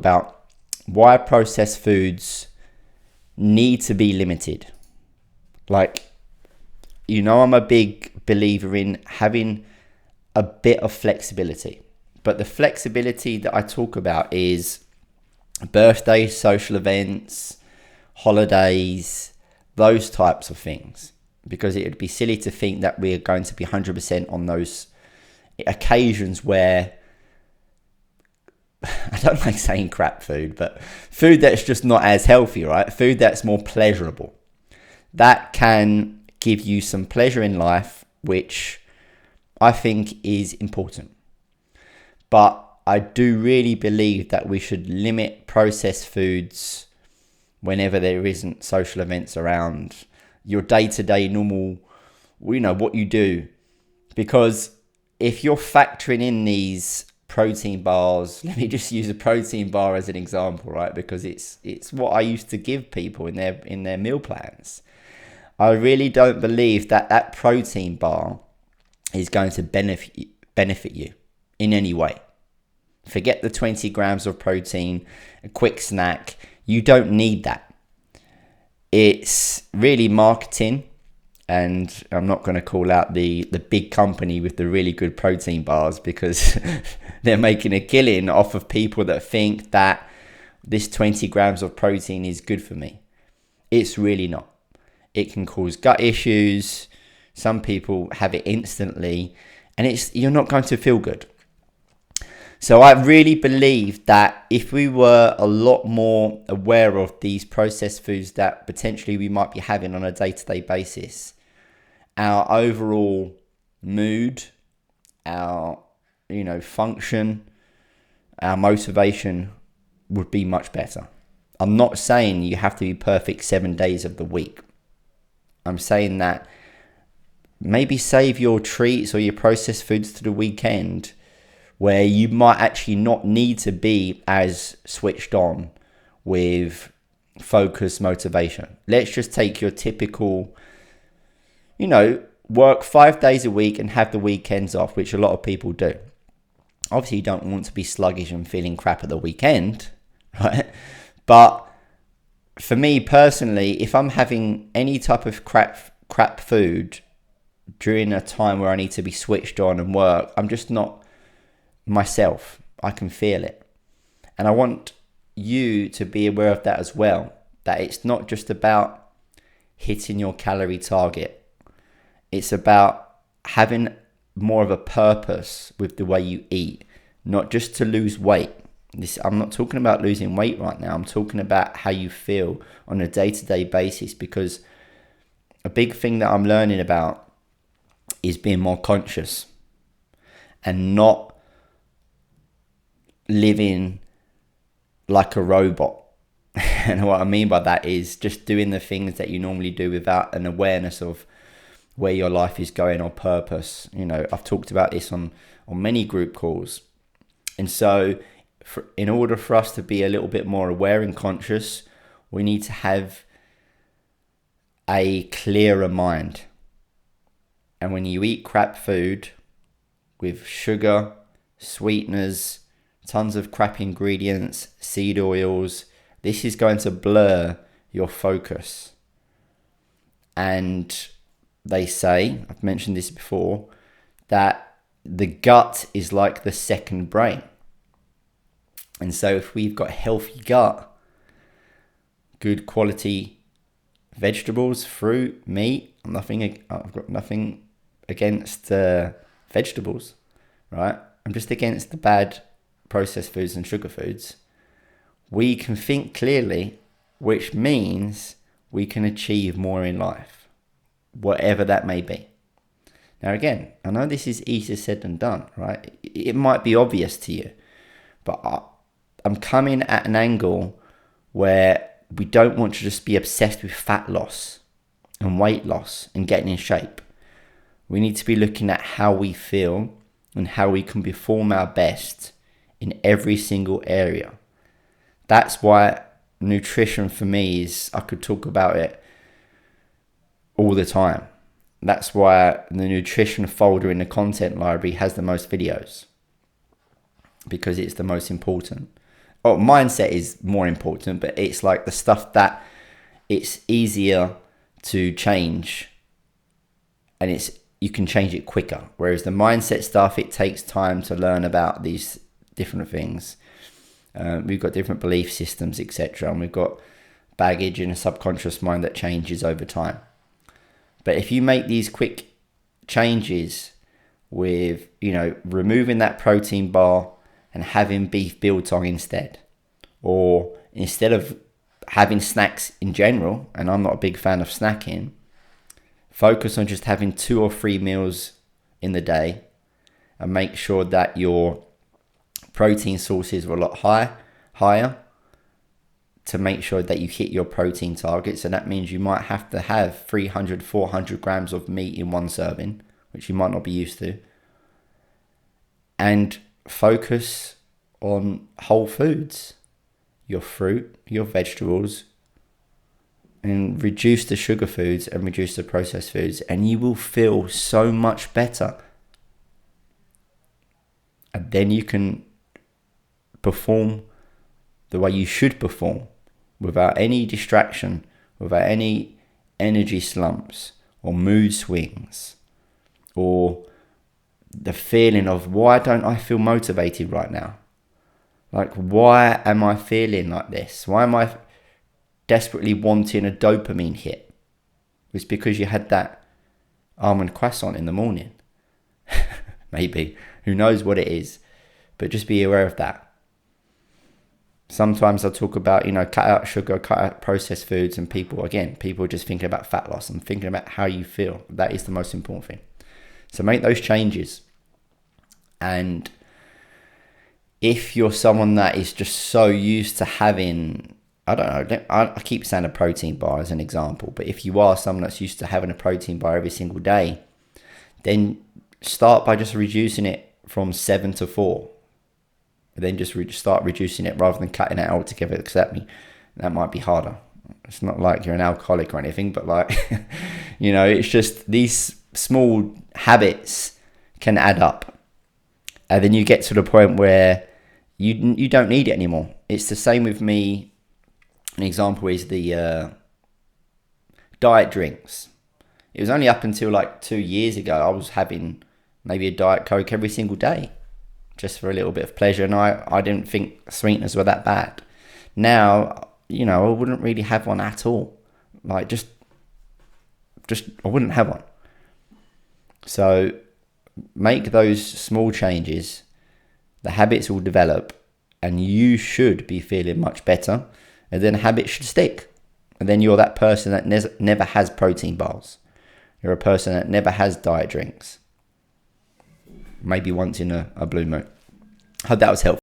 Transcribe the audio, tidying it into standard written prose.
about why processed foods need to be limited. Like, I'm a big believer in having a bit of flexibility. But the flexibility that I talk about is birthdays, social events, holidays, those types of things. Because it would be silly to think that we're going to be 100% on those occasions where, I don't like saying crap food, but food that's just not as healthy, right? Food that's more pleasurable. That can give you some pleasure in life, which I think is important. But I do really believe that we should limit processed foods whenever there isn't social events around, your day-to-day normal, what you do. Because if you're factoring in these protein bars, let me just use a protein bar as an example, right? Because it's what I used to give people in their meal plans. I really don't believe that protein bar is going to benefit you in any way. Forget the 20 grams of protein, a quick snack. You don't need that. It's really marketing, and I'm not going to call out the big company with the really good protein bars, because they're making a killing off of people that think that this 20 grams of protein is good for me. It's really not. It can cause gut issues. Some people have it instantly, and you're not going to feel good. So I really believe that if we were a lot more aware of these processed foods that potentially we might be having on a day-to-day basis, our overall mood, our function, our motivation would be much better. I'm not saying you have to be perfect 7 days of the week. I'm saying that maybe save your treats or your processed foods to the weekend, where you might actually not need to be as switched on with focus, motivation. Let's just take your typical, work 5 days a week and have the weekends off, which a lot of people do. Obviously, you don't want to be sluggish and feeling crap at the weekend, right? But for me personally, if I'm having any type of crap food during a time where I need to be switched on and work, I'm just not myself. I can feel it. And I want you to be aware of that as well, that it's not just about hitting your calorie target. It's about having more of a purpose with the way you eat, not just to lose weight. I'm not talking about losing weight right now. I'm talking about how you feel on a day-to-day basis, because a big thing that I'm learning about is being more conscious and not living like a robot. And what I mean by that is just doing the things that you normally do without an awareness of where your life is going or purpose. I've talked about this on many group calls. And so in order for us to be a little bit more aware and conscious, we need to have a clearer mind. And when you eat crap food with sugar, sweeteners, tons of crap ingredients, seed oils, this is going to blur your focus. And they say, I've mentioned this before, that the gut is like the second brain. And so if we've got a healthy gut, good quality vegetables, fruit, meat, I've got nothing against vegetables, right? I'm just against the bad processed foods and sugar foods. We can think clearly, which means we can achieve more in life, whatever that may be. Now again, I know this is easier said than done, right? It might be obvious to you, but I'm coming at an angle where we don't want to just be obsessed with fat loss and weight loss and getting in shape. We need to be looking at how we feel and how we can perform our best in every single area. That's why nutrition for me I could talk about it all the time. That's why the nutrition folder in the content library has the most videos, because it's the most important. oh, mindset is more important, but it's like the stuff that it's easier to change, and you can change it quicker. Whereas the mindset stuff, it takes time to learn about these different things. We've got different belief systems, etc., and we've got baggage in a subconscious mind that changes over time. But if you make these quick changes with, removing that protein bar and having beef biltong instead, or instead of having snacks in general, and I'm not a big fan of snacking, focus on just having 2 or 3 meals in the day, and make sure that your protein sources are a lot higher to make sure that you hit your protein targets. And that means you might have to have 300, 400 grams of meat in one serving, which you might not be used to. And focus on whole foods, your fruit, your vegetables, and reduce the sugar foods and reduce the processed foods, and you will feel so much better. And then you can perform the way you should perform, without any distraction, without any energy slumps or mood swings, or the feeling of, why don't I feel motivated right now? Like, why am I feeling like this? Why am I desperately wanting a dopamine hit? It's because you had that almond croissant in the morning. Maybe. Who knows what it is? But just be aware of that. Sometimes I talk about, cut out sugar, cut out processed foods, and people are just thinking about fat loss and thinking about how you feel. That is the most important thing. So make those changes. And if you're someone that is just so used to having, I don't know, I keep saying a protein bar as an example, but if you are someone that's used to having a protein bar every single day, then start by just reducing it from 7 to 4. Then just start reducing it rather than cutting it out altogether, because that might be harder. It's not like you're an alcoholic or anything, but it's just these small habits can add up. And then you get to the point where you don't need it anymore. It's the same with me. An example is the diet drinks. It was only up until 2 years ago I was having maybe a Diet Coke every single day, just for a little bit of pleasure, and I didn't think sweeteners were that bad. Now, I wouldn't really have one at all. Just I wouldn't have one. So make those small changes, the habits will develop, and you should be feeling much better, and then habits should stick. And then you're that person that never has protein bars. You're a person that never has diet drinks. Maybe once in a blue moon. Hope that was helpful.